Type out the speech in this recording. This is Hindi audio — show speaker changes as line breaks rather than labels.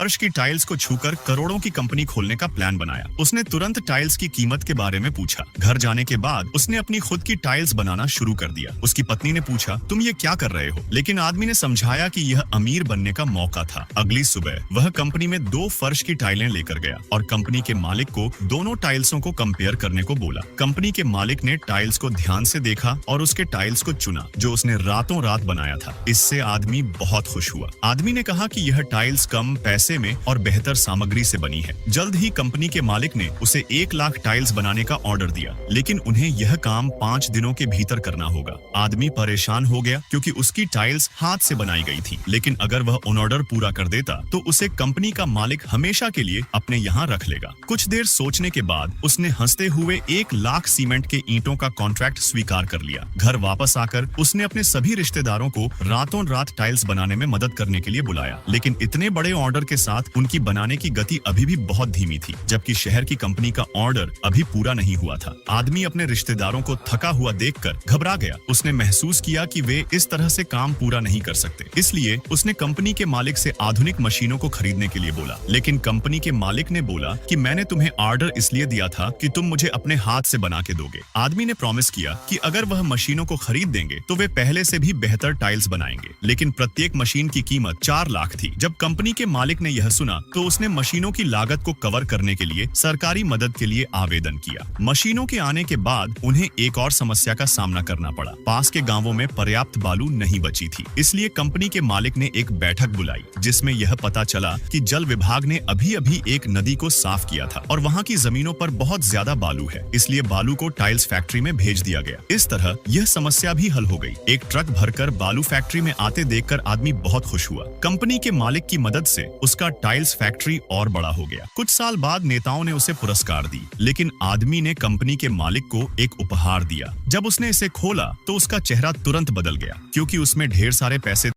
फर्श की टाइल्स को छूकर करोड़ों की कंपनी खोलने का प्लान बनाया। उसने तुरंत टाइल्स की कीमत के बारे में पूछा। घर जाने के बाद उसने अपनी खुद की टाइल्स बनाना शुरू कर दिया। उसकी पत्नी ने पूछा, तुम ये क्या कर रहे हो? लेकिन आदमी ने समझाया कि यह अमीर बनने का मौका था। अगली सुबह वह कंपनी में 2 फर्श की टाइलें लेकर गया और कंपनी के मालिक को दोनों टाइल्सों को कंपेयर करने को बोला। कंपनी के मालिक ने टाइल्स को ध्यान से देखा और उसके टाइल्स को चुना जो उसने रातों रात बनाया था। इससे आदमी बहुत खुश हुआ। आदमी ने कहा कि यह टाइल्स कम पैसे में और बेहतर सामग्री से बनी है। जल्द ही कंपनी के मालिक ने उसे 1 लाख टाइल्स बनाने का ऑर्डर दिया, लेकिन उन्हें यह काम 5 दिनों के भीतर करना होगा। आदमी परेशान हो गया क्योंकि उसकी टाइल्स हाथ से बनाई गई थी, लेकिन अगर वह ऑर्डर पूरा कर देता तो उसे कंपनी का मालिक हमेशा के लिए अपने यहाँ रख लेगा। कुछ देर सोचने के बाद उसने हंसते हुए 1 लाख सीमेंट के ईंटों का कॉन्ट्रैक्ट स्वीकार कर लिया। घर वापस आकर उसने अपने सभी रिश्तेदारों को रातों रात टाइल्स बनाने में मदद करने के लिए बुलाया, लेकिन इतने बड़े ऑर्डर के साथ उनकी बनाने की गति अभी भी बहुत धीमी थी, जबकि शहर की कंपनी का ऑर्डर अभी पूरा नहीं हुआ था। आदमी अपने रिश्तेदारों को थका हुआ देखकर घबरा गया। उसने महसूस किया कि वे इस तरह से काम पूरा नहीं कर सकते, इसलिए उसने कंपनी के मालिक से आधुनिक मशीनों को खरीदने के लिए बोला। लेकिन कंपनी के मालिक ने बोला कि मैंने तुम्हें ऑर्डर इसलिए दिया था कि तुम मुझे अपने हाथ से बना के दोगे। आदमी ने प्रॉमिस किया कि अगर वह मशीनों को खरीद देंगे तो वे पहले से भी बेहतर टाइल्स बनाएंगे, लेकिन प्रत्येक मशीन की कीमत 4 लाख थी। जब कंपनी के मालिक ने यह सुना तो उसने मशीनों की लागत को कवर करने के लिए सरकारी मदद के लिए आवेदन किया। मशीनों के आने के बाद उन्हें एक और समस्या का सामना करना पड़ा। पास के गांवों में पर्याप्त बालू नहीं बची थी, इसलिए कंपनी के मालिक ने एक बैठक बुलाई जिसमें यह पता चला कि जल विभाग ने अभी-अभी एक नदी को साफ किया था और वहां की जमीनों पर बहुत ज्यादा बालू है, इसलिए बालू को टाइल्स फैक्ट्री में भेज दिया गया। इस तरह यह समस्या भी हल हो गई। एक ट्रक भरकर बालू फैक्ट्री में आते देखकर आदमी बहुत खुश हुआ। कंपनी के मालिक की मदद से उसका टाइल्स फैक्ट्री और बड़ा हो गया। कुछ साल बाद नेताओं ने उसे पुरस्कार दी, लेकिन आदमी ने कंपनी के मालिक को एक उपहार दिया। जब उसने इसे खोला तो उसका चेहरा तुरंत बदल गया, क्योंकि उसमें ढेर सारे पैसे